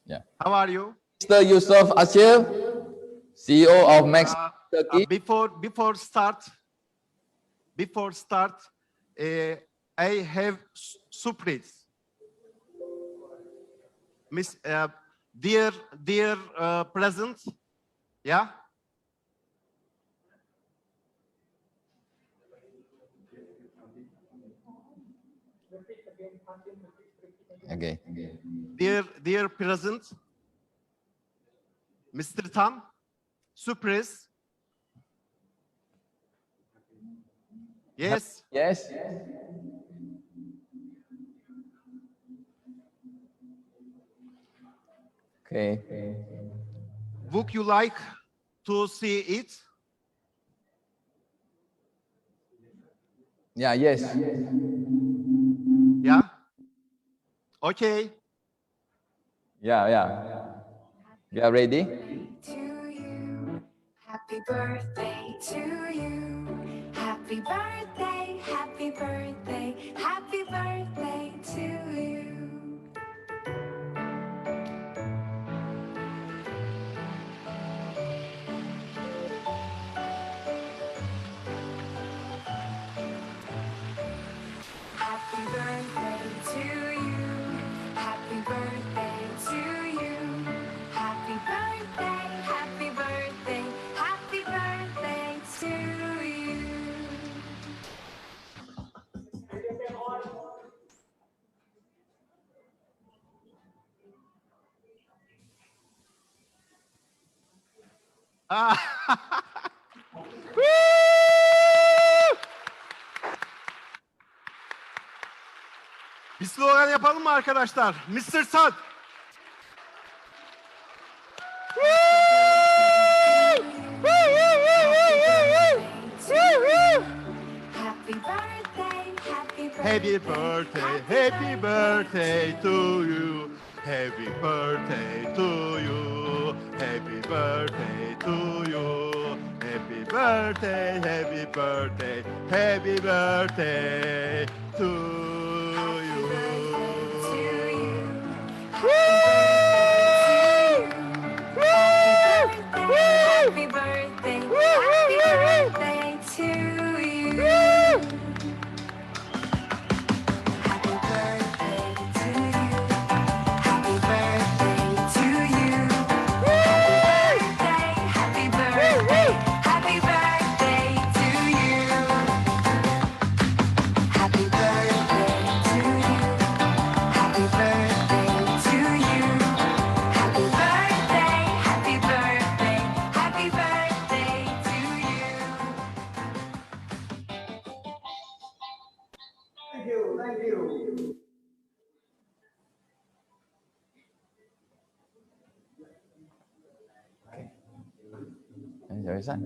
Yeah. How are you? Mr. Yusuf Achir, CEO of Maxpine Turkey. Before start, I have surprise. Miss, dear present, yeah. Okay. Dear present, Mr. Tan, surprise. Yes. Yes. Okay. Would you like to see it? Yeah, yes. Yeah. Okay. Yeah. You are ready? To you. Happy birthday to you. Happy birthday, happy birthday, happy birthday to you. Happy birthday to you. Happy birthday to you. Happy birthday, happy birthday, happy birthday to you. Bir slogan yapalım mı arkadaşlar? Mr. Tan. Happy birthday, happy Happy birthday, happy birthday to you. Happy birthday to you. Happy birthday to you. Happy birthday, happy birthday, happy birthday to you. Happy birthday, happy birthday to you. Happy birthday to you. Happy birthday to you. Happy birthday, happy birthday to you. Happy birthday to you. Happy birthday to you. Happy birthday, happy birthday, happy birthday to you. Thank you. Rồi sao?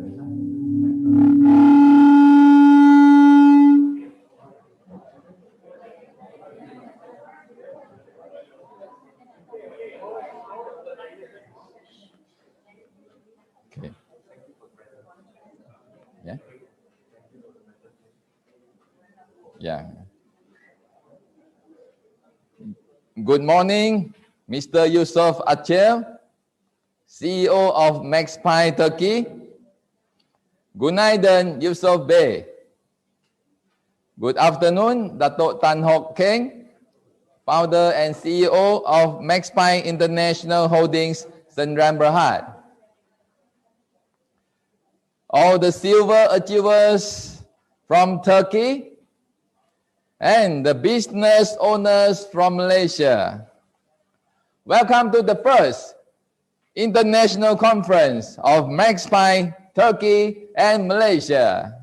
Okay. Yeah. Yeah. Good morning, Mr. Yusuf Achir, CEO of Maxpine Turkey. Günaydın Yusuf Bey. Good afternoon, Dato' Tan Hock Keng, founder and CEO of Maxpine International Holdings, Sdn Bhd. All the silver achievers from Turkey and the business owners from Malaysia. Welcome to the first International Conference of Maxpine Turkey and Malaysia.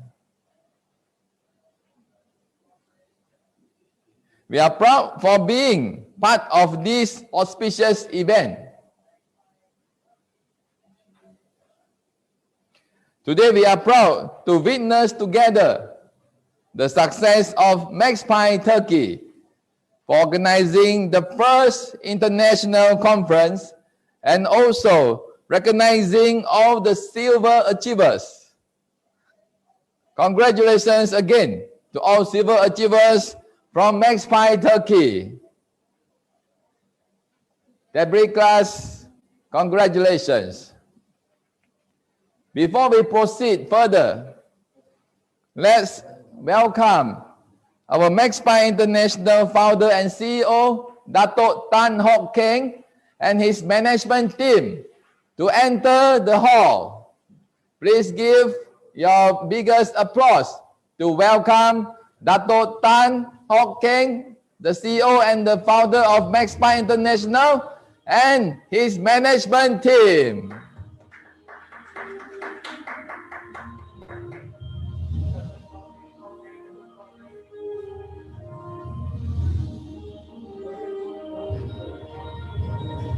We are proud for being part of this auspicious event. Today we are proud to witness together the success of Maxpine Turkey for organizing the first international conference and also recognizing all the silver achievers. Congratulations again to all silver achievers from Maxpine Turkey. Debris class, congratulations. Before we proceed further, let's welcome our Maxpine International founder and CEO, Dato' Tan Hock Keng, and his management team to enter the hall. Please give your biggest applause to welcome Dato' Tan Hock Keng, the CEO and the founder of Maxpine International, and his management team.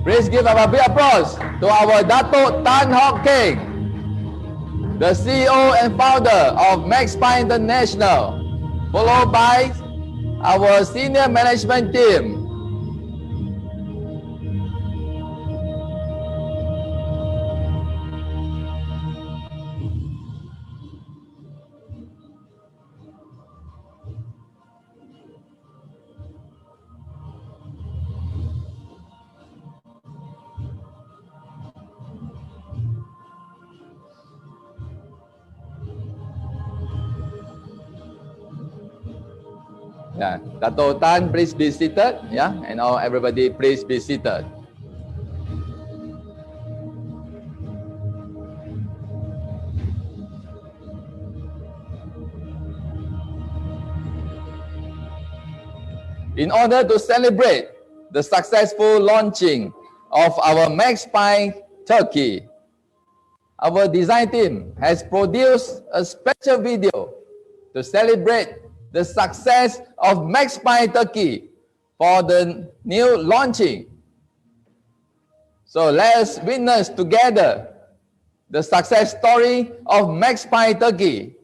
Please give a big applause to our Dato' Tan Hock Keng, the CEO and founder of Maxpine International, followed by our senior management team. Yeah, Dato' Tan, please be seated. Yeah, and now everybody, please be seated. In order to celebrate the successful launching of our Maxpine Turkey, our design team has produced a special video to celebrate the success of Maxpine Turkey for the new launching. So let's witness together the success story of Maxpine Turkey.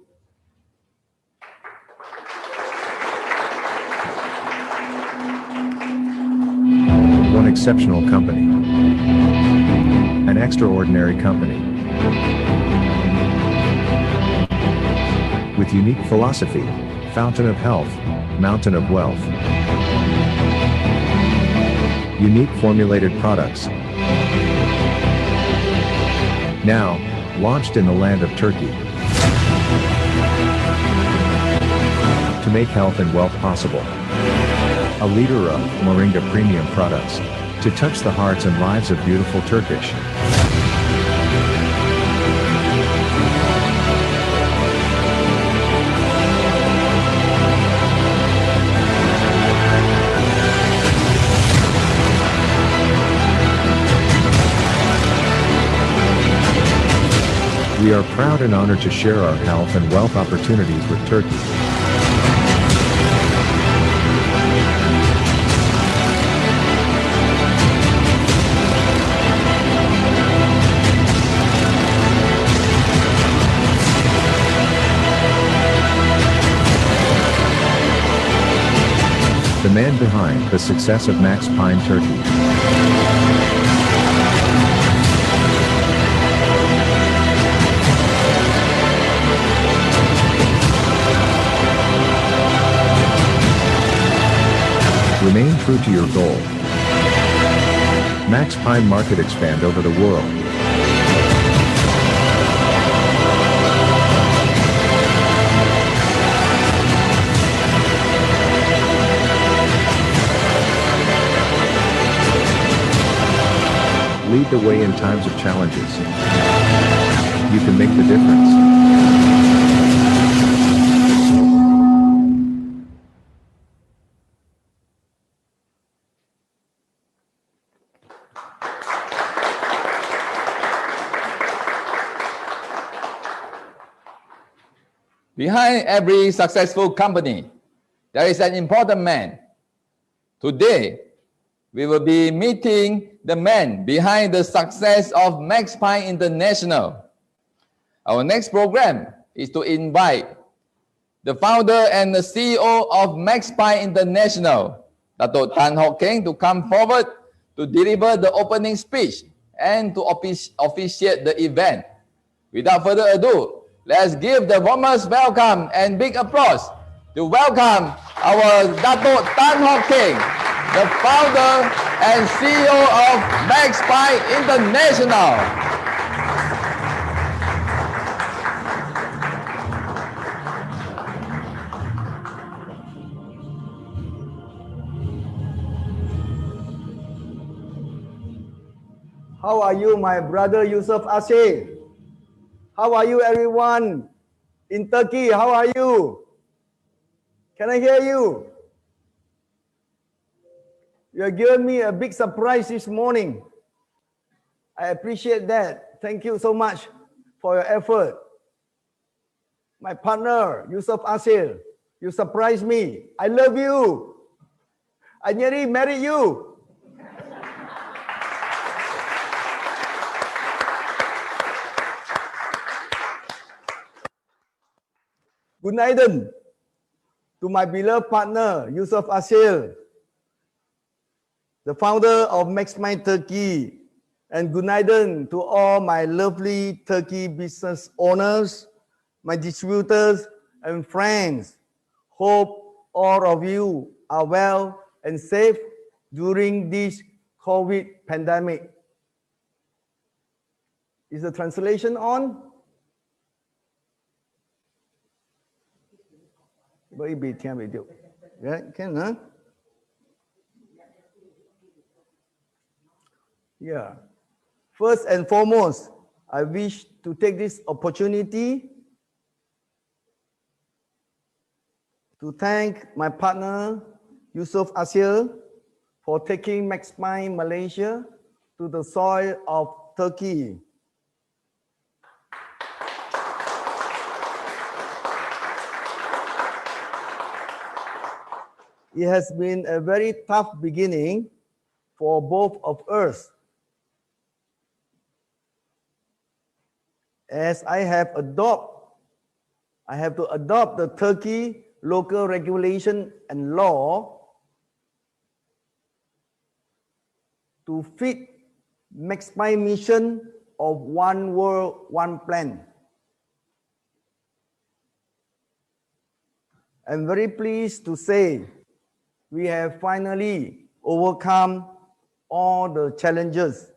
One exceptional company. An extraordinary company. With unique philosophy. Fountain of health, mountain of wealth. Unique formulated products. Now, launched in the land of Turkey. To make health and wealth possible. A leader of Moringa premium products. To touch the hearts and lives of beautiful Turkish. We are proud and honored to share our health and wealth opportunities with Turkey. The man behind the success of Maxpine Turkey. Remain true to your goal. Maxpine market expand over the world. Lead the way in times of challenges. You can make the difference. Behind every successful company, there is an important man. Today, we will be meeting the man behind the success of Maxpine International. Our next program is to invite the founder and the CEO of Maxpine International, Dato' Tan Hock Keng, to come forward to deliver the opening speech and to officiate the event. Without further ado, let's give the warmest welcome and big applause to welcome our Dato' Tan Hock Keng, the founder and CEO of Maxpine International. How are you, my brother Yusuf Ashe? How are you, everyone in Turkey? How are you? Can I hear you? You have given me a big surprise this morning. I appreciate that. Thank you so much for your effort. My partner, Yusuf Ashe, you surprised me. I love you. I nearly married you. Günaydın to my beloved partner, Yusuf Ashe, the founder of Maxpine Turkey, and günaydın to all my lovely Turkey business owners, my distributors and friends. Hope all of you are well and safe during this COVID pandemic. Is the translation on? Bởi vì theo ví dụ. Can, huh? Yeah. First and foremost, I wish to take this opportunity to thank my partner, Yusuf Ashe, for taking Maxpine Malaysia to the soil of Turkey. It has been a very tough beginning for both of us, as I have to adopt the Turkey local regulation and law to fit Maxpine mission of one world, one plan. I'm very pleased to say we have finally overcome all the challenges.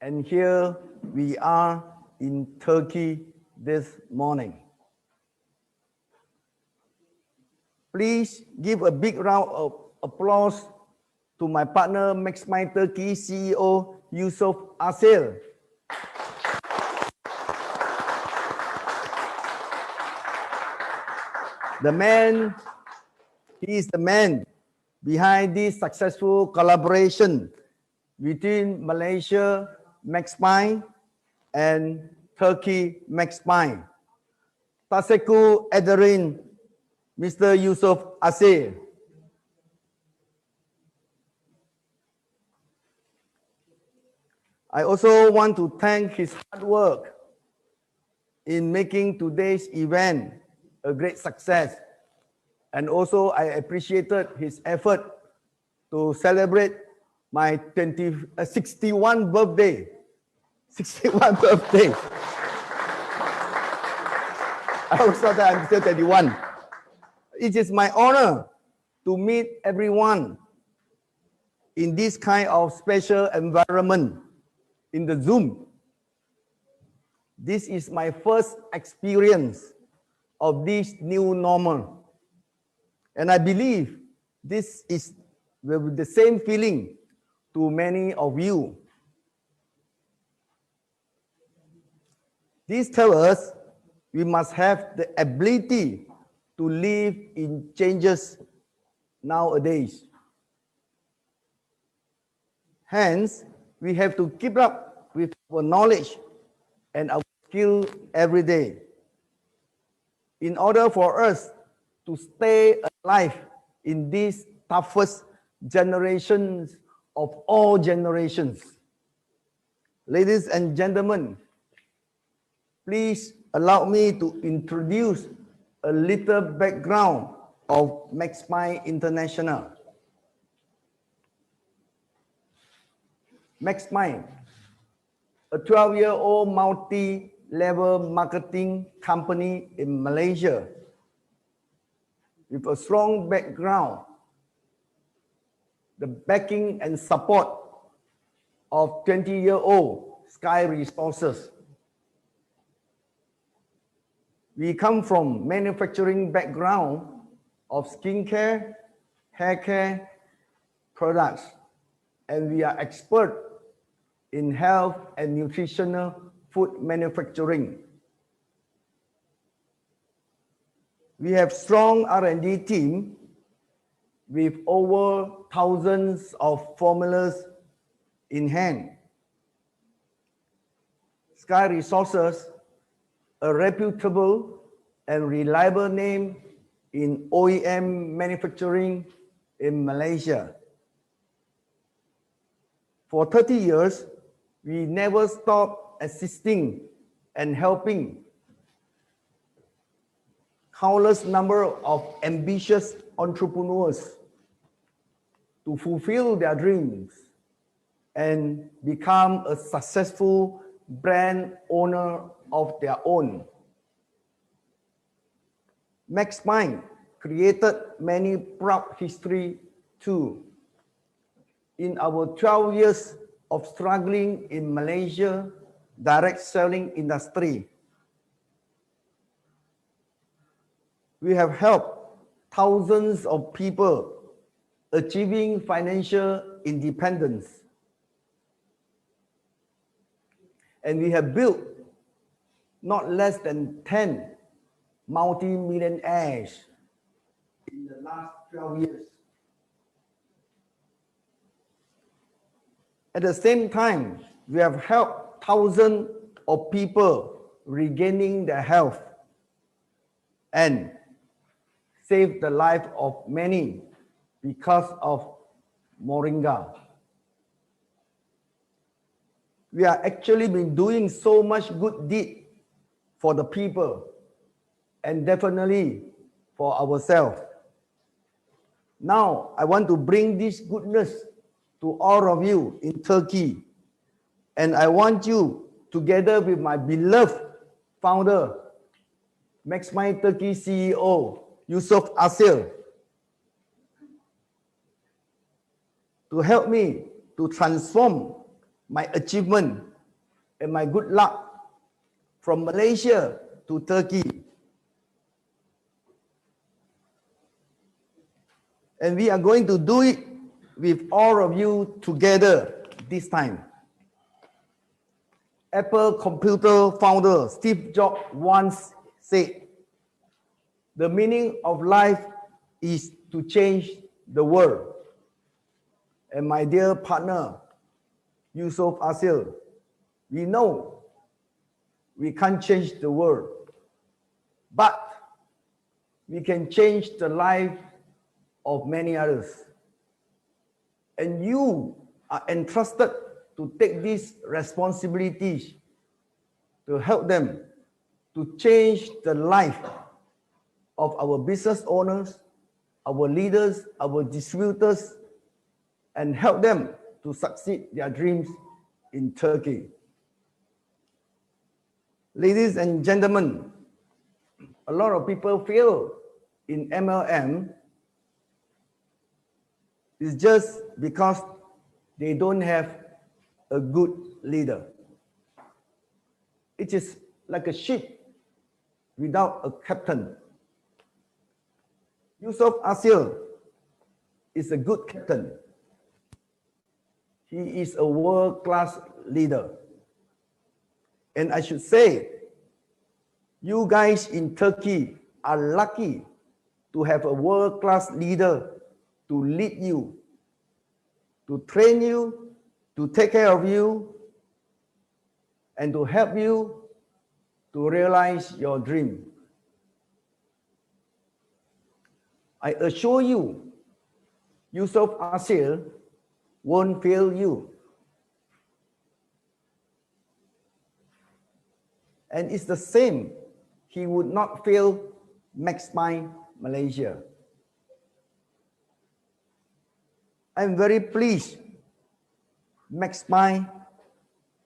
And here we are in Turkey this morning. Please give a big round of applause to my partner, Maxpine Turkey CEO, Yusuf Ashe. He is the man behind this successful collaboration between Malaysia Maxpine and Turkey Maxpine. Taseku Ederin, Mr. Yusuf Ashe. I also want to thank his hard work in making today's event a great success. And also I appreciated his effort to celebrate my 61 birthday. 61 birthday. I always thought that I'm still 21. It is my honor to meet everyone in this kind of special environment in the Zoom. This is my first experience of this new normal. And I believe this is with the same feeling to many of you. This tells us we must have the ability to live in changes nowadays. Hence, we have to keep up with our knowledge and our skill every day in order for us to stay alive in these toughest generations of all generations. Ladies and gentlemen, please allow me to introduce a little background of Maxpine International. Maxpine, a 12-year-old multi-level marketing company in Malaysia with a strong background the backing and support of 20-year-old Sky Resources. We come from manufacturing background of skincare, hair care products, and we are expert in health and nutritional food manufacturing. We have strong R&D team with over thousands of formulas in hand. Sky Resources, a reputable and reliable name in OEM manufacturing in Malaysia. For 30 years, we never stopped assisting and helping countless number of ambitious entrepreneurs to fulfill their dreams and become a successful brand owner of their own. Maxpine created many proud history too. In our 12 years of struggling in Malaysia direct selling industry, we have helped thousands of people achieving financial independence. And we have built not less than 10 multi-millionaires in the last 12 years. At the same time, we have helped thousands of people regaining their health and saved the life of many because of Moringa. We are actually been doing so much good deed for the people and definitely for ourselves. Now, I want to bring this goodness to all of you in Turkey. And I want you, together with my beloved founder, Maxpine Türkiye CEO, Yusuf Asil, to help me to transform my achievement and my good luck from Malaysia to Turkey. And we are going to do it with all of you together this time. Apple computer founder Steve Jobs once said, "The meaning of life is to change the world." And my dear partner, Yusuf Asil, we know we can't change the world, but we can change the life of many others. And you are entrusted to take these responsibilities to help them to change the life of our business owners, our leaders, our distributors, and help them to succeed their dreams in Turkey. Ladies and gentlemen, a lot of people feel in MLM is just because they don't have a good leader. It is like a ship without a captain. Yusuf Asil is a good captain. He is a world-class leader. And I should say, you guys in Turkey are lucky to have a world-class leader to lead you, to train you, to take care of you, and to help you to realize your dream. I assure you, Yusuf Asil won't fail you. And it's the same, he would not fail Maxpine Malaysia. I'm very pleased Maxpine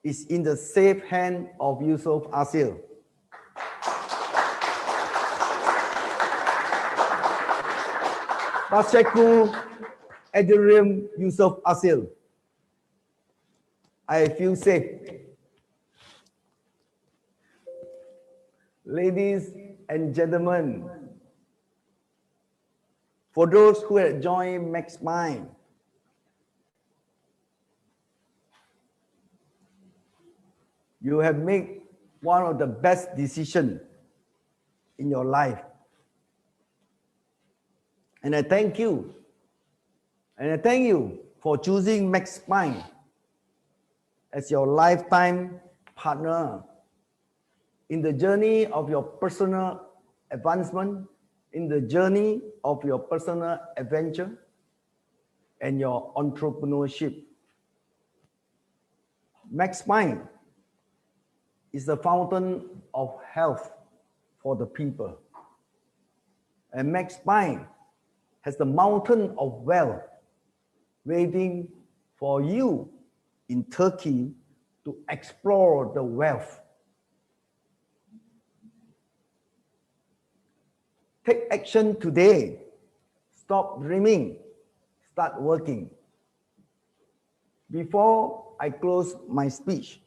is in the safe hand of Yusuf Asil. Pak Sheku Adrian Yusuf Asil. I feel safe. Ladies and gentlemen, for those who have joined Maxpine, you have made one of the best decisions in your life. And I thank you. And I thank you for choosing Maxpine as your lifetime partner in the journey of your personal advancement, in the journey of your personal adventure, and your entrepreneurship. Maxpine is the fountain of health for the people. And Maxpine has the mountain of wealth waiting for you in Turkey to explore the wealth. Take action today. Stop dreaming. Start working. Before I close my speech,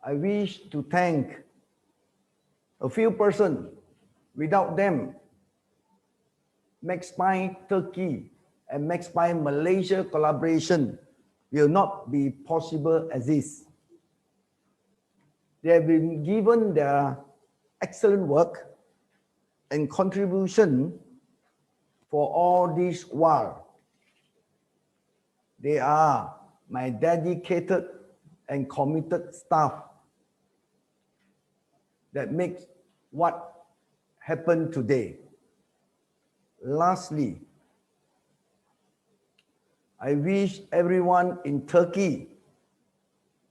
I wish to thank a few persons. Without them, Maxpine Turkey and Maxpine Malaysia collaboration will not be possible as is. They have been given their excellent work and contribution for all this while. They are my dedicated and committed staff that makes what happened today. Lastly, I wish everyone in Turkey,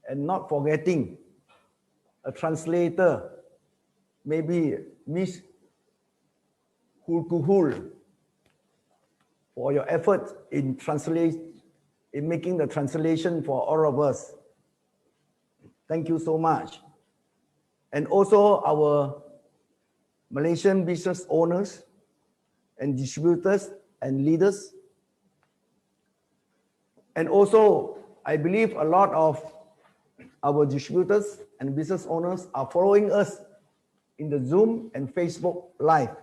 and not forgetting a translator, maybe Miss Hulkuhul, for your effort in making the translation for all of us. Thank you so much. And also our Malaysian business owners and distributors and leaders. And also, I believe a lot of our distributors and business owners are following us in the Zoom and Facebook Live.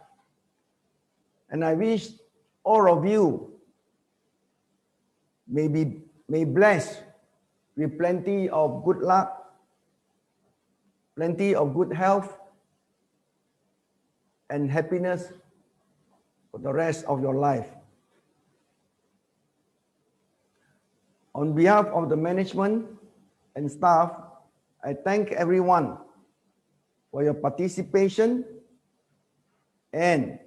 And I wish all of you may be blessed with plenty of good luck, plenty of good health, and happiness for the rest of your life. On behalf of the management and staff, I thank everyone for your participation, and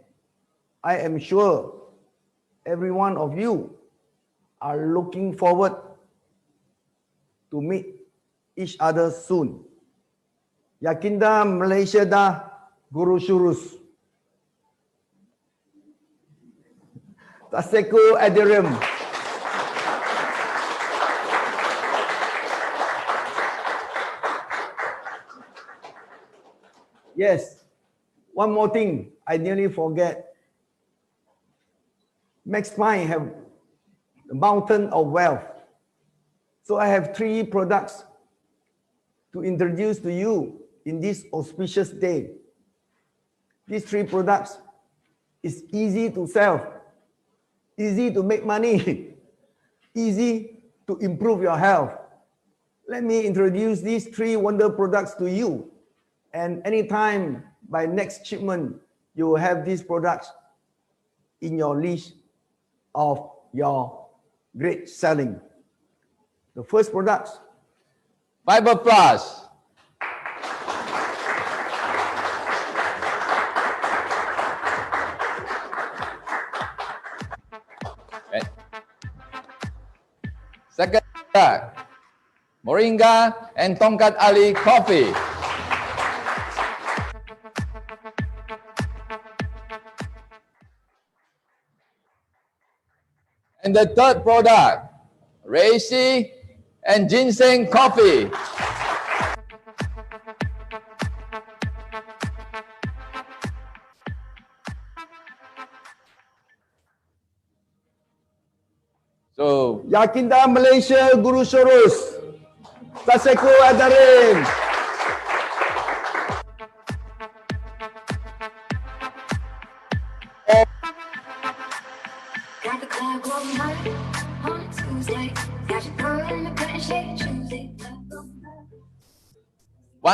I am sure every one of you are looking forward to meet each other soon. Yakinda Malaysia da Guru Shurus. Taseku Adirim. Yes, one more thing I nearly forget. Maxpine have the mountain of wealth. So I have 3 products to introduce to you in this auspicious day. These 3 products is easy to sell, easy to make money, easy to improve your health. Let me introduce these 3 wonder products to you. And anytime by next shipment, you will have these products in your list of your great selling. The first products, Fiber Plus. Second product, Moringa and Tongkat Ali coffee. And the third product, Reishi and Ginseng coffee. So Yakinda Malaysia Guru Shurus. Taseku Adarim. Got the club going hard on a Tuesday. Got your girl in the cut and shake Tuesday.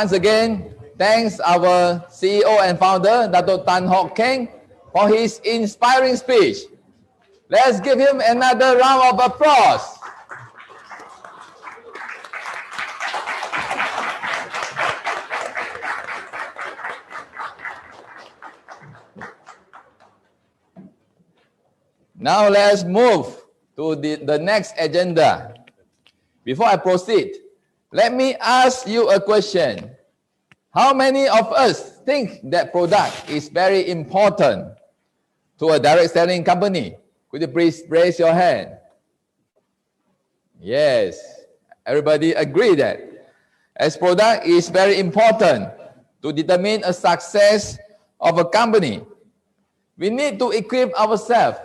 once again, thanks our CEO and founder, Dato Tan Hock Keng, for his inspiring speech. Let's give him another round of applause. Now let's move to the next agenda. Before I proceed, let me ask you a question. How many of us think that product is very important to a direct selling company? Could you please raise your hand? Yes, everybody agree that as product is very important to determine a success of a company. We need to equip ourselves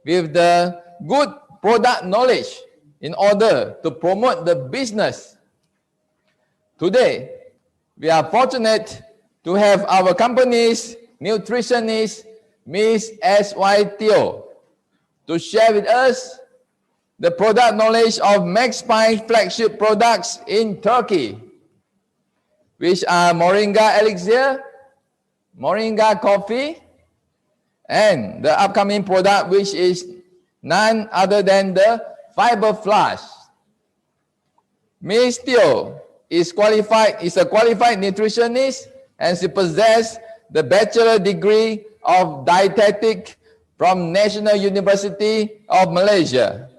with the good product knowledge in order to promote the business. Today, we are fortunate to have our company's nutritionist, Miss S.Y. Teo, to share with us the product knowledge of Maxpine flagship products in Turkey, which are Moringa Elixir, Moringa Coffee, and the upcoming product, which is none other than the Fiber Flash. Ms. Teo is a qualified nutritionist, and she possesses the bachelor degree of dietetic from National University of Malaysia.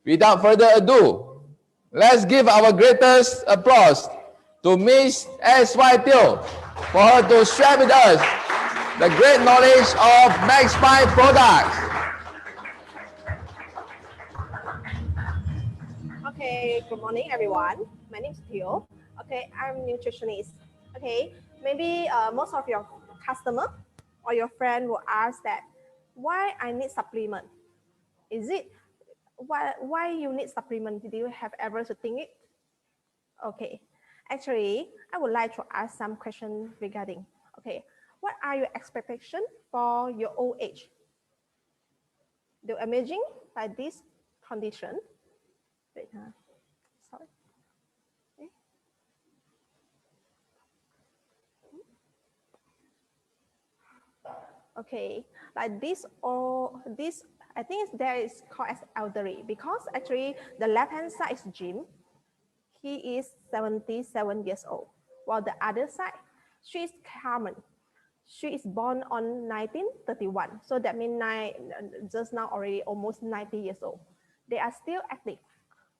Without further ado, let's give our greatest applause to Ms. S.Y. Teo for her to share with us the great knowledge of Maxpine products. Okay, good morning everyone. My name is Theo. Okay, I'm nutritionist. Okay, maybe most of your customer or your friend will ask that why I need supplement. Is it why you need supplement? Did you have ever to think it? Okay, actually, I would like to ask some questions regarding. Okay, what are your expectations for your old age? Do you imagine like this condition? Wait, sorry. Okay, like this or this, I think there is called as elderly because actually the left hand side is Jim. He is 77 years old, while the other side, she is Carmen. She is born on 1931, so that means just now already almost 90 years old. They are still active.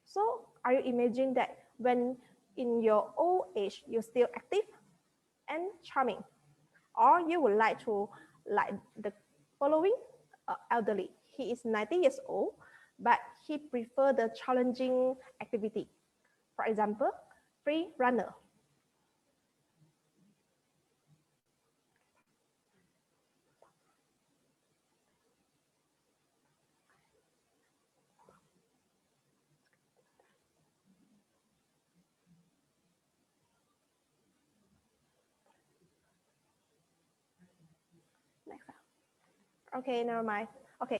So are you imagining that when in your old age, you're still active and charming? Or you would like to like the following elderly. He is 90 years old, but he prefers the challenging activity. For example, free runner. Okay, never mind. Okay,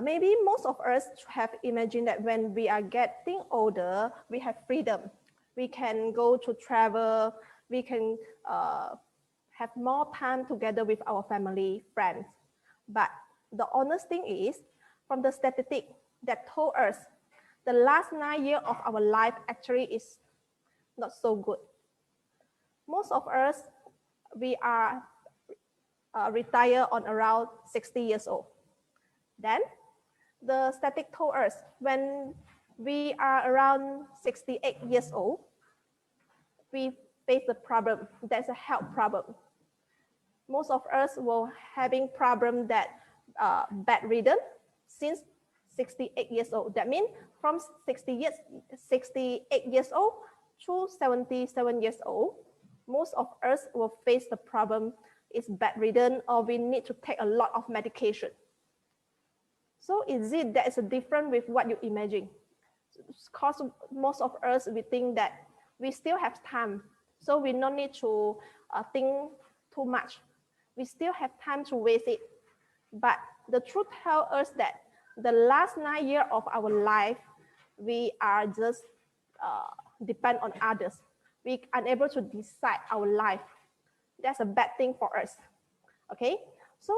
maybe most of us have imagined that when we are getting older, we have freedom. We can go to travel. We can have more time together with our family, friends. But the honest thing is, from the statistic that told us, the last 9 years of our life actually is not so good. Most of us, we are retire on around 60 years old. Then the statistic told us when we are around 68 years old, we face a problem. That's a health problem. Most of us will having problem that bedridden since 68 years old. That means from 68 years old to 77 years old, most of us will face the problem is bedridden or we need to take a lot of medication. So is it that is a different with what you imagine? Because most of us, we think that we still have time, so we don't need to think too much. We still have time to waste it. But the truth tells us that the last 9 years of our life, we are just depend on others. We are unable to decide our life. That's a bad thing for us. Okay, so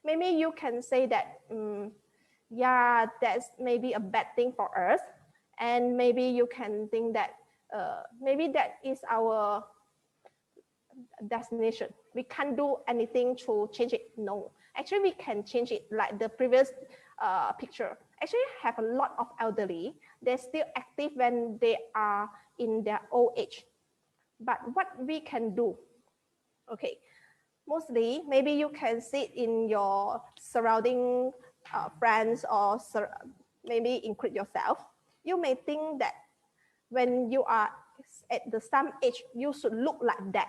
maybe you can say that, yeah, that's maybe a bad thing for us. And maybe you can think that maybe that is our destination. We can't do anything to change it. No, actually we can change it. Like the previous picture, actually have a lot of elderly. They're still active when they are in their old age. But what we can do, okay, mostly maybe you can sit in your surrounding friends, or maybe include yourself. You may think that when you are at the same age, you should look like that.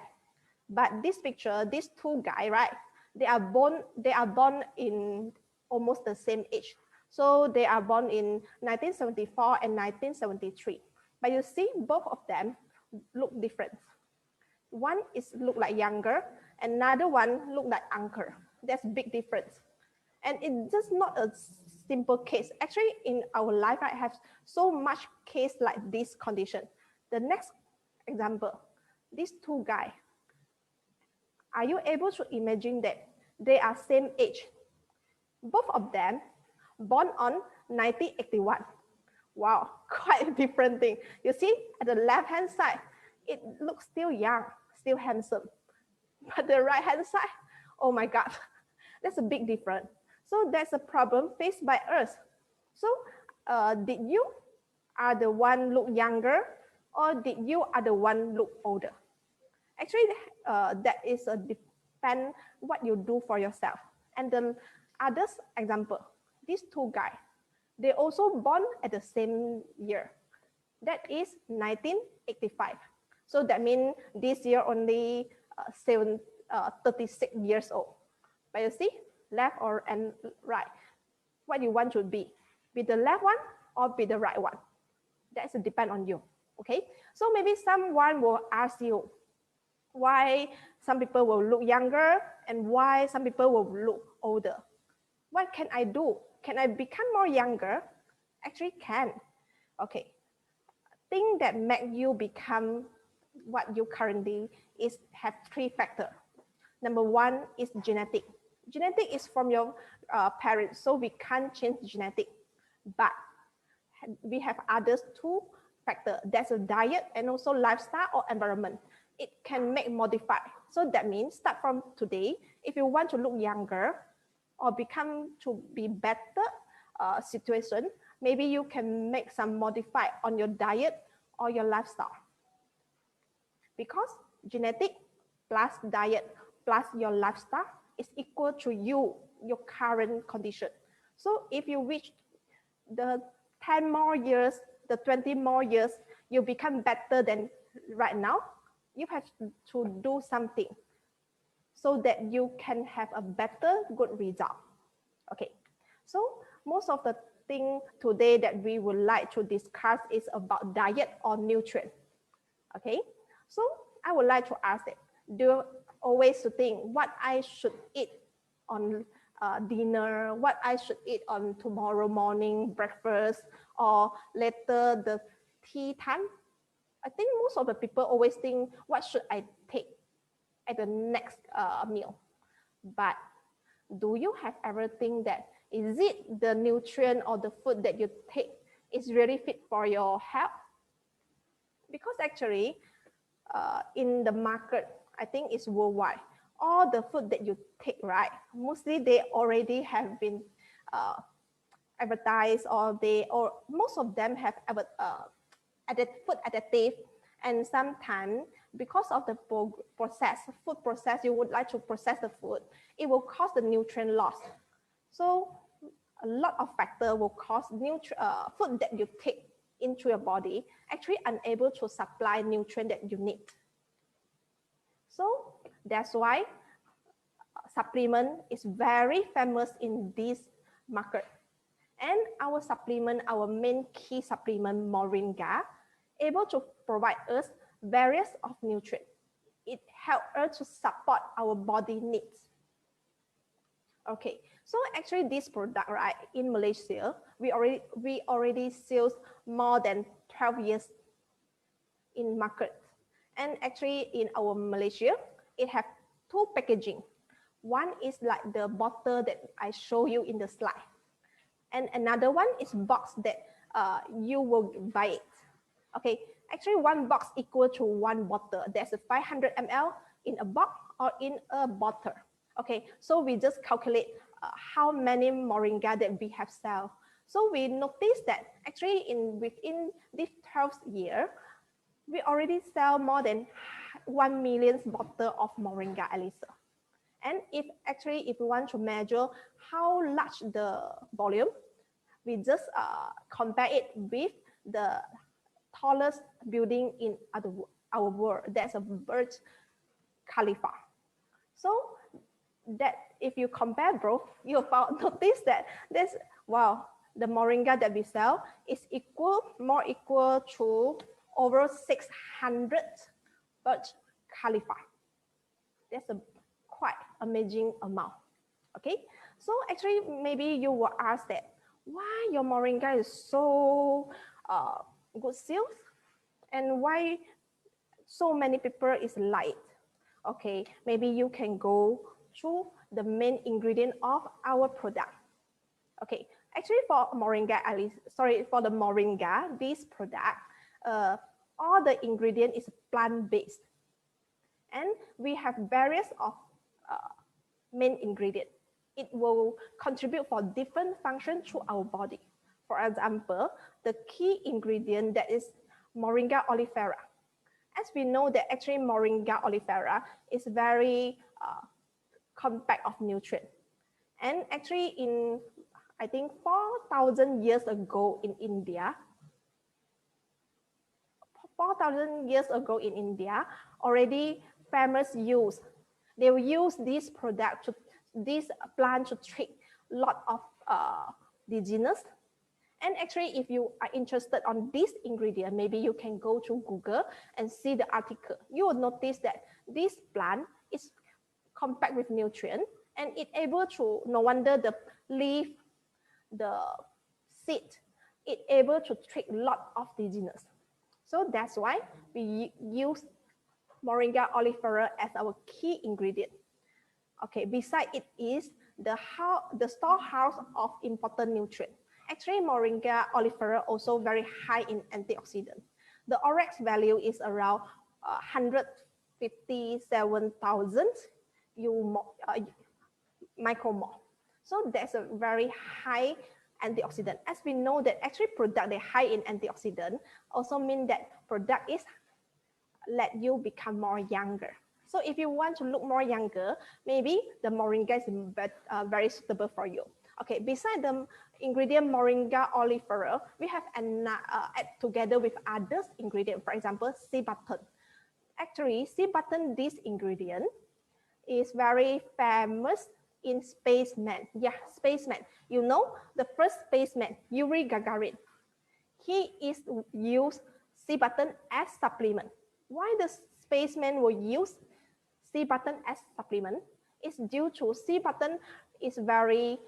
But this picture, these two guys, right? They are born in almost the same age. So they are born in 1974 and 1973. But you see, both of them look different. One is look like younger, another one look like uncle. That's big difference. And it's just not a simple case. Actually, in our life, I have so much case like this condition. The next example, these two guys. Are you able to imagine that they are same age? Both of them born on 1981. Wow, quite a different thing. You see, at the left-hand side, it looks still young, still handsome. But the right-hand side, oh my God, that's a big difference. So that's a problem faced by us. So did you are the one look younger, or did you are the one look older? Actually, that is a depend what you do for yourself. And the others example, these two guys, they also born at the same year. That is 1985. So that means this year only 36 years old. But you see, left or and right, what you want to be the left one or be the right one? That's depend on you. Okay. So maybe someone will ask you why some people will look younger and why some people will look older. What can I do? Can I become more younger? Actually can. Okay. Thing that make you become what you currently is have three factors. Number one is genetic. Genetic is from your parents, so we can't change genetic. But we have others two factors. That's a diet and also lifestyle or environment. It can make modify. So that means start from today, if you want to look younger or become to be better situation, maybe you can make some modify on your diet or your lifestyle. Because genetic plus diet plus your lifestyle is equal to you, your current condition. So if you reach the 10 more years, the 20 more years, you become better than right now, you have to do something so that you can have a better, good result. Okay, so most of the thing today that we would like to discuss is about diet or nutrient. Okay, so I would like to ask it, do you always think what I should eat on dinner, what I should eat on tomorrow morning breakfast, or later the tea time? I think most of the people always think, what should I take at the next meal? But do you have ever think that, is it the nutrient or the food that you take is really fit for your health? Because actually, in the market, I think it's worldwide, all the food that you take, right? Mostly they already have been advertised, or most of them have added food additive, and sometimes because of the food process, you would like to process the food, it will cause the nutrient loss. So a lot of factors will cause food that you take into your body actually unable to supply nutrient that you need. So that's why supplement is very famous in this market. And our supplement, our main key supplement, Moringa, able to provide us various of nutrients. It helps us to support our body needs. Okay, so actually this product, right, in Malaysia, we already sell more than 12 years in market. And actually in our Malaysia, it have two packaging. One is like the bottle that I show you in the slide. And another one is box that you will buy it. Okay, actually one box equal to one bottle. There's a 500 ml in a box or in a bottle. Okay, so we just calculate how many moringa that we have sell. So we noticed that actually within this 12th year, we already sell more than 1 million bottle of moringa, Elisa. And if we want to measure how large the volume, we just compare it with the tallest building in our world. That's a Burj Khalifa. So that if you compare both, you notice that this, wow, the moringa that we sell is more equal to over 600 Burj Khalifa. That's a quite amazing amount. Okay, so actually maybe you will ask that why your moringa is so good sales and why so many people is light. Okay, maybe you can go through the main ingredient of our product. Okay, actually for moringa, for the moringa, this product, all the ingredient is plant-based, and we have various of main ingredient. It will contribute for different functions to our body. For example, the key ingredient that is Moringa oleifera. As we know that actually Moringa oleifera is very compact of nutrient. And actually in, I think 4,000 years ago in India, already farmers they will use this product, this plant to treat a lot of diseases. And actually, if you are interested on this ingredient, maybe you can go to Google and see the article. You will notice that this plant is compact with nutrient, and it able to, no wonder the leaf, the seed, it able to treat a lot of diseases. So that's why we use Moringa oleifera as our key ingredient. Okay, beside it is the storehouse of important nutrients. Actually, Moringa oleifera also very high in antioxidant. The ORAX value is around 157,000 micromole. So that's a very high antioxidant. As we know that actually product that high in antioxidant also mean that product is let you become more younger. So if you want to look more younger, maybe the moringa is very suitable for you. Okay, beside the ingredient Moringa oleifera, we have add together with other ingredients. For example, sea button. Actually, sea button, this ingredient is very famous in spaceman. Yeah, spaceman. You know, the first spaceman, Yuri Gagarin. He is used sea button as supplement. Why the spaceman will use sea button as supplement? It's due to sea button is very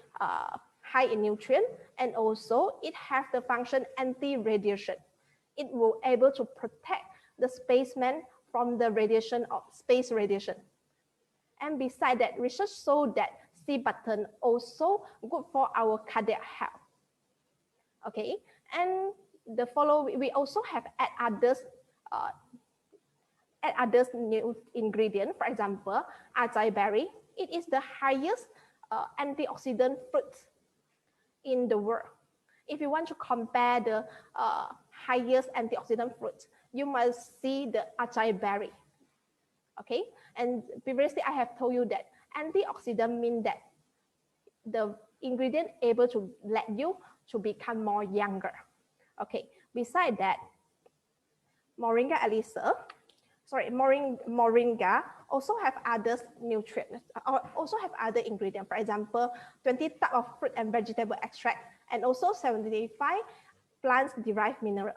high in nutrient, and also it has the function anti-radiation. It will able to protect the spaceman from the radiation of space radiation. And beside that, research showed that sea button also good for our cardiac health. Okay, and we also have add others new ingredient. For example, acai berry. It is the highest antioxidant fruit in the world. If you want to compare the highest antioxidant fruit, you must see the acai berry. Okay, and previously I have told you that antioxidant means that the ingredient able to let you to become more younger. Okay, beside that, Moringa also have other nutrients, also have other ingredients. For example, 20 types of fruit and vegetable extract and also 75 plant-derived mineral.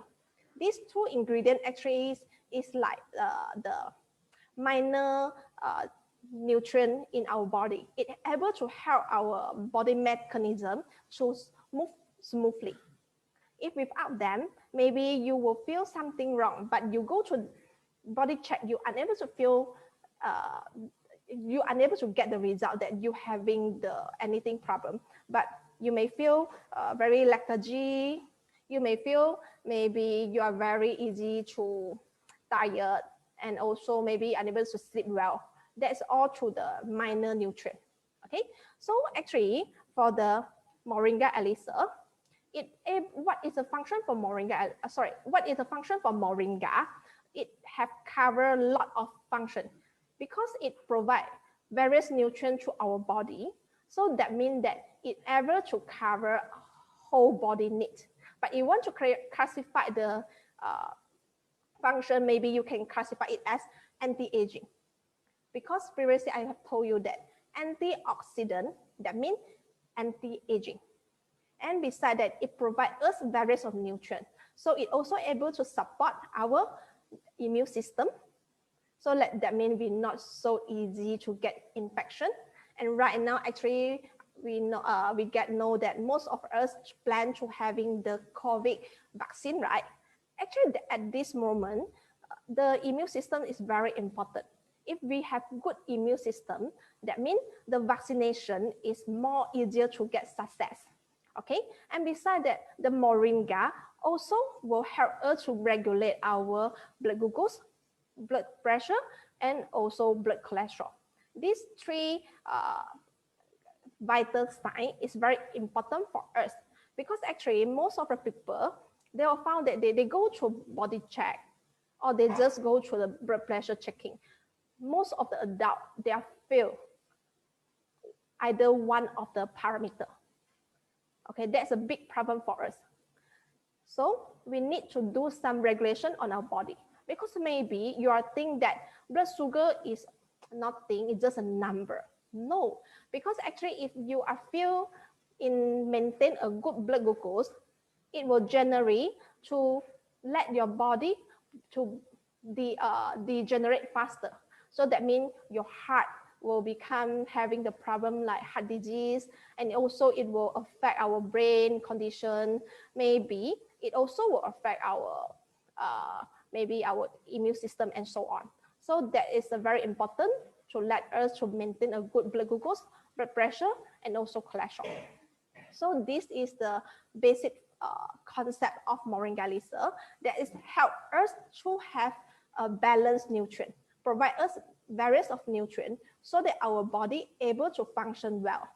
These two ingredients actually is like the minor nutrient in our body. It able to help our body mechanism to move smoothly. If without them, maybe you will feel something wrong, but you go to body check, you unable to feel, you unable to get the result that you having anything problem, but you may feel very lethargy. You may feel maybe you are very easy to tired, and also maybe unable to sleep well. That's all through the minor nutrient. Okay, so actually for the Moringa elixir, what is the function for Moringa? What is the function for Moringa? It have covered a lot of function because it provide various nutrients to our body. So that means that it able to cover whole body need. But you want to classify the function, maybe you can classify it as anti-aging. Because previously I have told you that antioxidant, that means anti-aging. And besides that, it provides us various of nutrients. So it also able to support our immune system. So that means we're not so easy to get infection. And right now, actually, we know that most of us plan to having the COVID vaccine, right? Actually, at this moment, the immune system is very important. If we have good immune system, that means the vaccination is more easier to get success. Okay, and besides that, the Moringa also will help us to regulate our blood glucose, blood pressure, and also blood cholesterol. These three vital signs is very important for us because actually most of the people, they will found that they go to body check or they just go to the blood pressure checking. Most of the adults, they fail either one of the parameter. Okay, that's a big problem for us. So we need to do some regulation on our body because maybe you are thinking that blood sugar is nothing, it's just a number. No, because actually if you are feel in maintain a good blood glucose, it will generate to let your body to degenerate faster. So that means your heart will become having the problem like heart disease, and also it will affect our brain condition. Maybe it also will affect our maybe our immune system and so on. So that is very important to let us to maintain a good blood glucose, blood pressure, and also cholesterol. So this is the basic concept of Moringa elixir that is help us to have a balanced nutrient, provide us various of nutrients so that our body able to function well.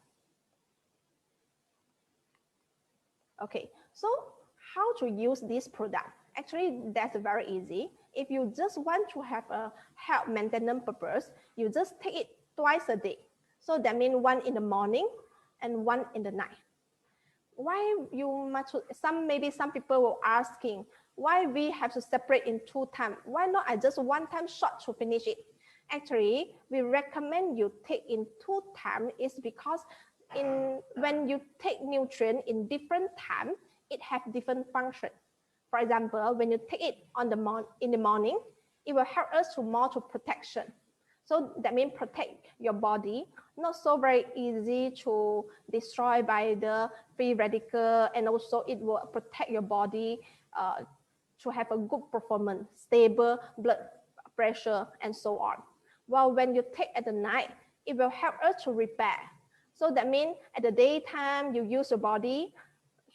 Okay, so how to use this product? Actually, that's very easy. If you just want to have a health maintenance purpose, you just take it twice a day. So that means one in the morning and one in the night. Why you must, maybe some people will asking, why we have to separate in 2 times? Why not I just 1 time shot to finish it? Actually, we recommend you take in 2 times is because when you take nutrient in different time, it have different function. For example, when you take it in the morning, it will help us to more to protection. So that means protect your body, not so very easy to destroy by the free radical, and also it will protect your body to have a good performance, stable blood pressure, and so on. While when you take at the night, it will help us to repair. So that means at the daytime, you use your body,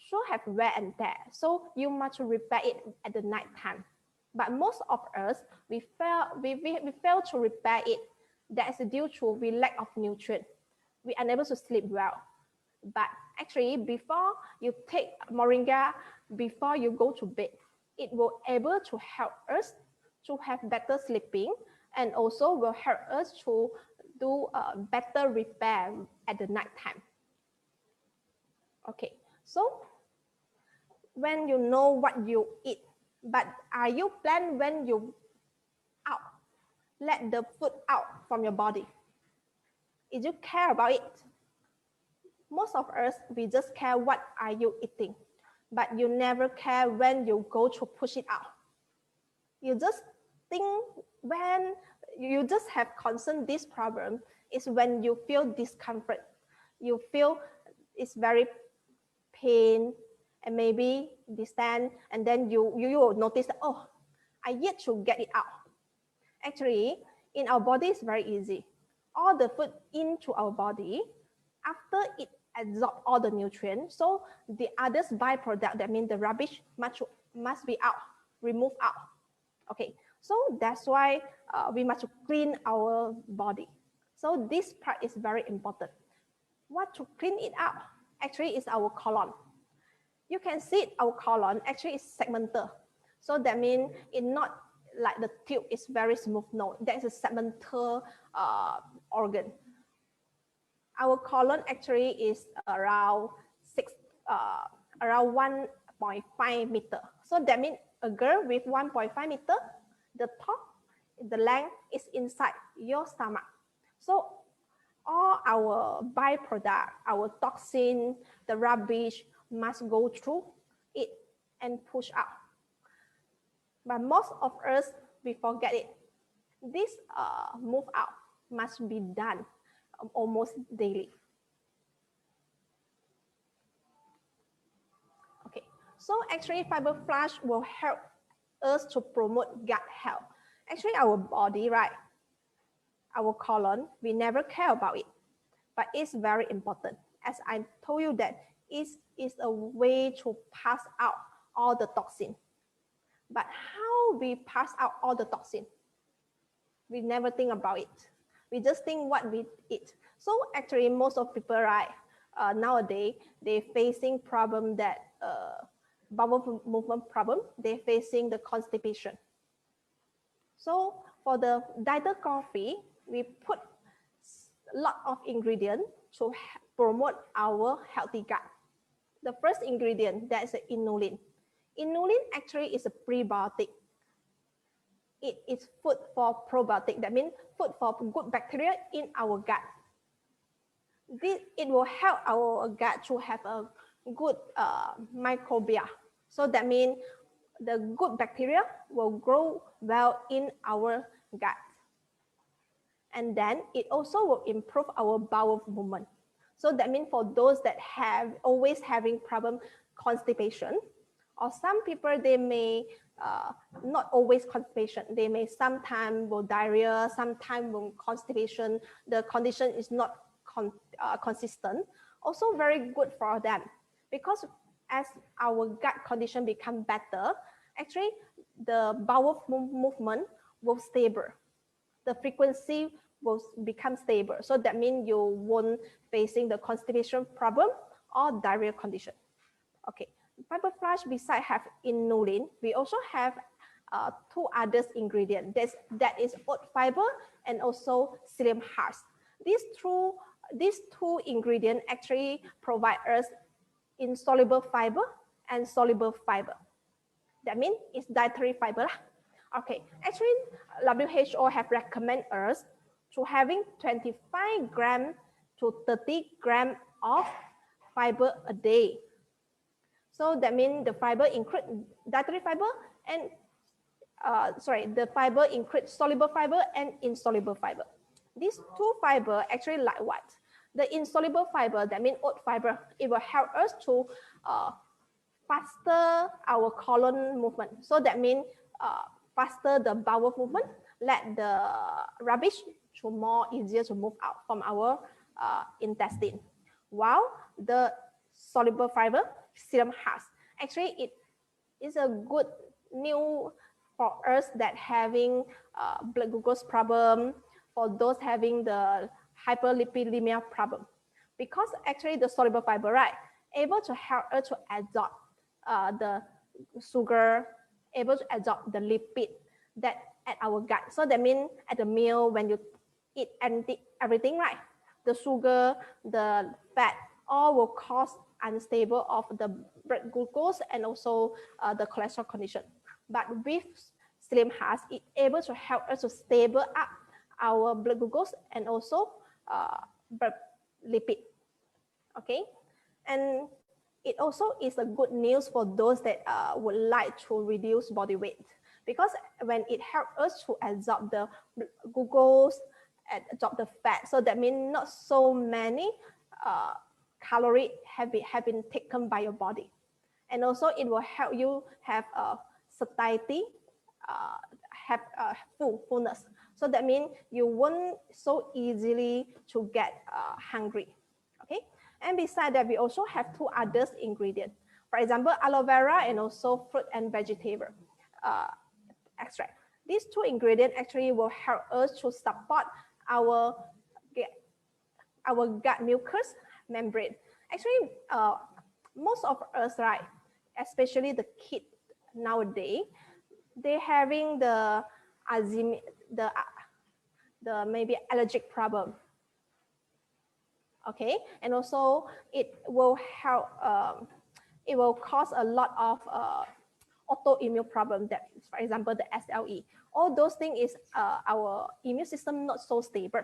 should have wear and tear. So you must repair it at the night time. But most of us, we fail to repair it. That is due to we lack of nutrient. We are unable to sleep well. But actually, before you take Moringa, before you go to bed, it will able to help us to have better sleeping, and also will help us to do a better repair at the night time. Okay, so when you know what you eat, but are you plan when you out, let the food out from your body? Did you care about it? most of us, we just care what are you eating, but you never care when you go to push it out. You just think when you just have concern this problem is when you feel discomfort. You feel it's very pain and maybe distance, and then you will notice that, oh, I yet to get it out. Actually, in our body, it's very easy. All the food into our body, after it absorbs all the nutrients, so the others byproduct, that means the rubbish must be out, removed out. Okay, so that's why we must clean our body. So this part is very important. What to clean it out? Actually, is our colon. You can see our colon actually is segmental. So that means it's not like the tube is very smooth. No, that is a segmental organ. Our colon actually is around 1.5 meter. So that means a girl with 1.5 meter, the top, the length is inside your stomach. So all our byproduct, our toxin, the rubbish must go through it and push out. But most of us, we forget it. This move out must be done almost daily. Okay, so actually fiber flush will help us to promote gut health. Actually our body, right? Our colon, we never care about it, but it's very important. As I told you that it is a way to pass out all the toxin. But how we pass out all the toxin? We never think about it. We just think what we eat. So actually most of people, right, nowadays, they're facing problem that, bowel movement problem, they're facing the constipation. So for the diet coffee, we put a lot of ingredients to promote our healthy gut. The first ingredient, that is inulin. Inulin actually is a prebiotic. It is food for probiotic. That means food for good bacteria in our gut. It will help our gut to have a good microbiome. So that means the good bacteria will grow well in our gut. And then it also will improve our bowel movement. So that means for those that have always having problem constipation, or some people, they may not always constipation. They may sometimes will diarrhea, sometimes will constipation. The condition is not consistent. Also very good for them, because as our gut condition become better, actually the bowel movement will stable. The frequency will become stable. So that means you won't facing the constipation problem or diarrhea condition. Okay, fiber flush besides have inulin, we also have two other ingredients. That is oat fiber and also psyllium husk. These two ingredients actually provide us insoluble fiber and soluble fiber. That means it's dietary fiber. Okay, actually WHO have recommended us to having 25 grams to 30 grams of fiber a day. So that means the fiber include dietary fiber and the fiber include soluble fiber and insoluble fiber. These two fiber actually like what? The insoluble fiber, that means oat fiber, it will help us to faster our colon movement. So that means faster the bowel movement, let the rubbish to more easier to move out from our intestine. While the soluble fiber, psyllium husk, actually it is a good new for us that having blood glucose problem, for those having the hyperlipidemia problem, because actually the soluble fiber, right, able to help us to absorb the sugar, able to absorb the lipid that at our gut. So that means at the meal when you eat everything, right, the sugar, the fat, all will cause unstable of the blood glucose and also the cholesterol condition. But with psyllium husk, it able to help us to stable up our blood glucose and also blood lipid. Okay, and it also is a good news for those that would like to reduce body weight, because when it helps us to absorb the glucose and absorb the fat, so that means not so many calories have been taken by your body. And also it will help you have satiety, have fullness. So that means you won't so easily to get hungry. Okay. And besides that, we also have two other ingredients. For example, aloe vera and also fruit and vegetable extract. These two ingredients actually will help us to support our gut mucus membrane. Actually, most of us, right, especially the kids nowadays, they having the maybe allergic problem. Okay, and also it will help. It will cause a lot of autoimmune problem. That, for example, the SLE. All those things is our immune system not so stable.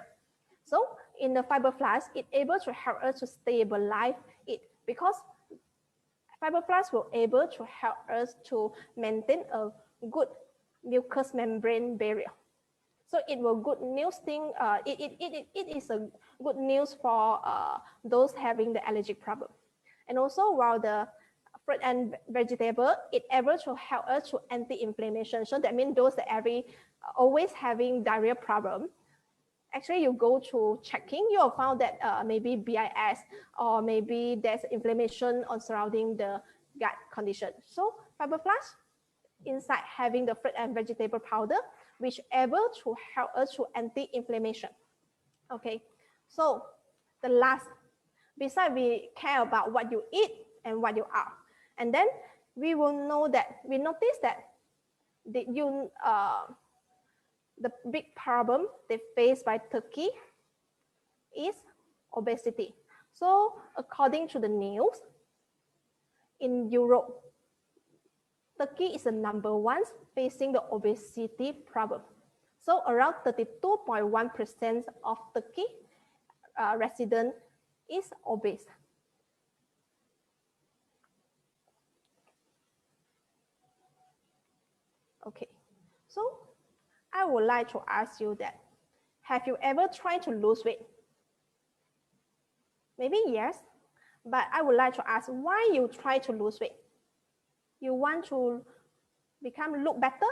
So in the fiber flask, it able to help us to stabilize it, because fiber flask will able to help us to maintain a good mucous membrane barrier. So it will good news thing. It is a good news for those having the allergic problem. And also, while the fruit and vegetable, it able to help us to anti-inflammation. So that means those that always having diarrhea problem, actually you go to checking, you will find that maybe BIS or maybe there's inflammation on surrounding the gut condition. So fiber flask inside having the fruit and vegetable powder, which able to help us to anti-inflammation. Okay, so the last, besides we care about what you eat and what you are, and then we will know that, we notice that the big problem they face by Turkey is obesity. So according to the news, in Europe, Turkey is the #1 facing the obesity problem. So around 32.1% of Turkey resident is obese. Okay, so I would like to ask you that, have you ever tried to lose weight? Maybe yes, but I would like to ask why you try to lose weight. You want to look better,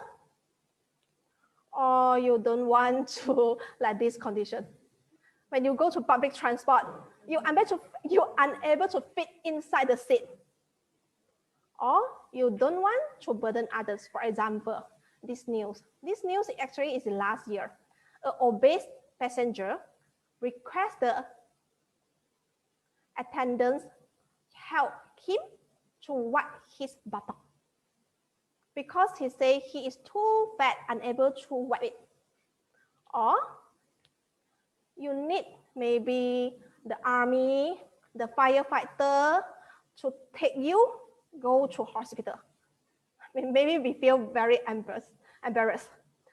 or you don't want to like this condition? When you go to public transport, you're unable to fit inside the seat, or you don't want to burden others. For example, this news actually is last year. An obese passenger requests the attendants help him to wipe his buttock, because he say he is too fat, unable to wipe it. Or you need maybe the army, the firefighter to take you, go to hospital. Maybe we feel very embarrassed.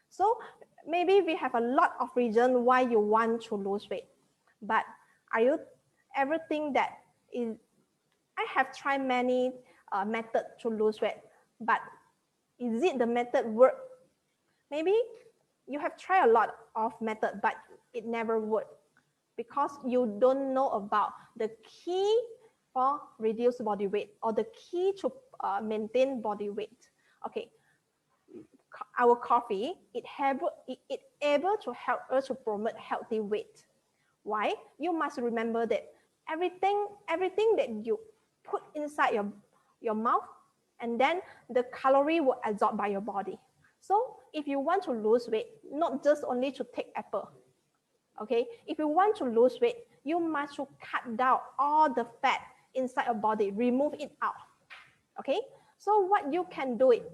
So maybe we have a lot of reasons why you want to lose weight. But are you ever think that I have tried many methods to lose weight, but is it the method work? Maybe you have tried a lot of methods, but it never worked, because you don't know about the key for reduce body weight, or the key to maintain body weight. Okay, our coffee, it able to help us to promote healthy weight. Why? You must remember that everything that you put inside your mouth, and then the calorie will absorb by your body. So if you want to lose weight, not just only to take apple. Okay, if you want to lose weight, you must cut down all the fat inside your body, remove it out. Okay, so what you can do it?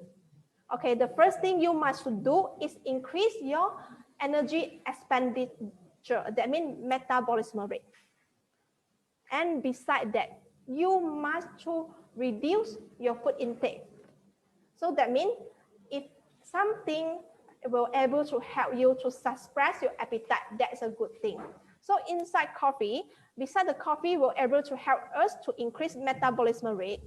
Okay, the first thing you must do is increase your energy expenditure. That means metabolism rate. And beside that, you must to reduce your food intake. So that means if something will able to help you to suppress your appetite, that's a good thing. So inside coffee, besides the coffee will able to help us to increase metabolism rate,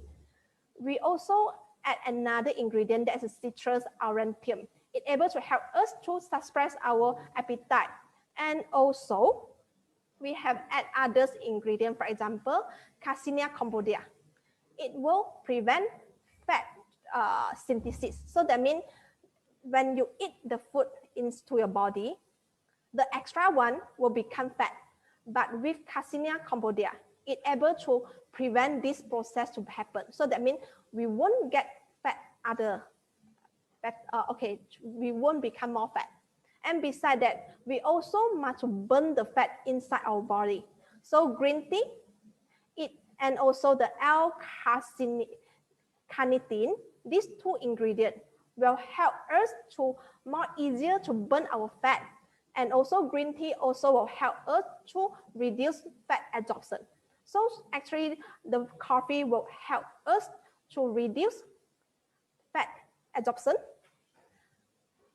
we also add another ingredient that is citrus aurantium. It able to help us to suppress our appetite. And also, we have add others ingredient, for example, Cassinia cambodia. It will prevent fat synthesis. So that means when you eat the food into your body, the extra one will become fat. But with Cassinia cambodia, it able to prevent this process to happen. So that means we won't get fat we won't become more fat. And beside that, we also must burn the fat inside our body. So green tea, and also the L-carnitine, these two ingredients will help us to more easier to burn our fat. And also green tea also will help us to reduce fat absorption. So actually the coffee will help us to reduce fat absorption,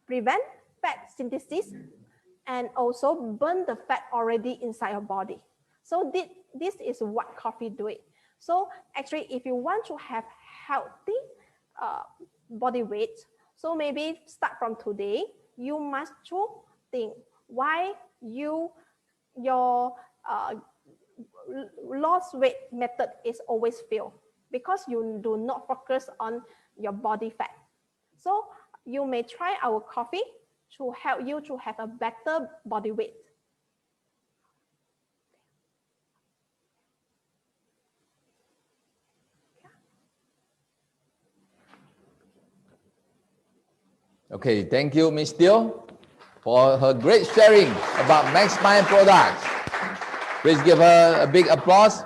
prevent fat synthesis, and also burn the fat already inside your body. So this is what coffee do it. So actually if you want to have healthy body weight, so maybe start from today, you must to think why your loss weight method is always fail, because you do not focus on your body fat. So you may try our coffee to help you to have a better body weight. Okay, thank you, Ms. Teo, for her great sharing about Maxpine products. Please give her a big applause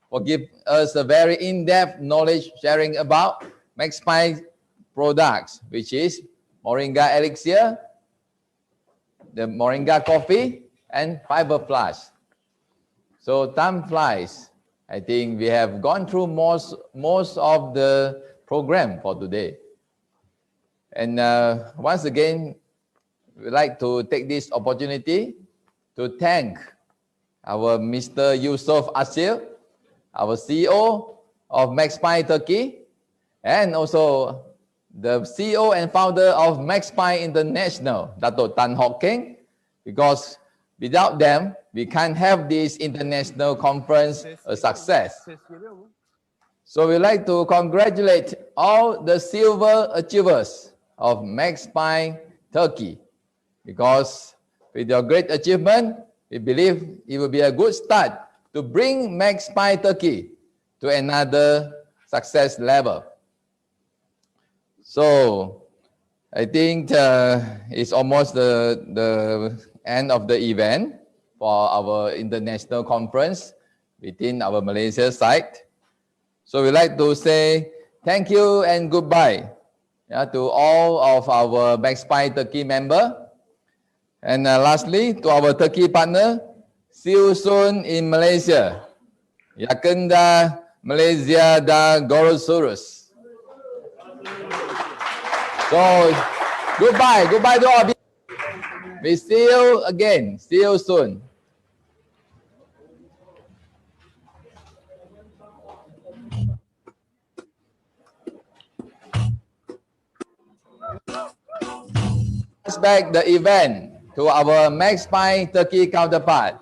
for giving us a very in-depth knowledge sharing about Maxpine products, which is Moringa Elixir, the Moringa Coffee, and Fiber Flash. So time flies. I think we have gone through most of the program for today. And once again, we'd like to take this opportunity to thank our Mr. Yusuf Asil, our CEO of Maxpine Turkey, and also the CEO and founder of Maxpine International, Dato' Tan Hock Keng, because without them, we can't have this international conference a success. So we'd like to congratulate all the silver achievers of Maxpine Turkey, because with your great achievement, we believe it will be a good start to bring Maxpine Turkey to another success level. So I think it's almost the end of the event for our international conference within our Malaysia site. So we'd like to say thank you and goodbye to all of our Maxpine Turkey members. And lastly, to our Turkey partner, see you soon in Malaysia. Yakında Malaysia'da görüşürüz. So, goodbye to all of you. We see you again. See you soon. Let's back the event to our Maxpine Turkey counterpart.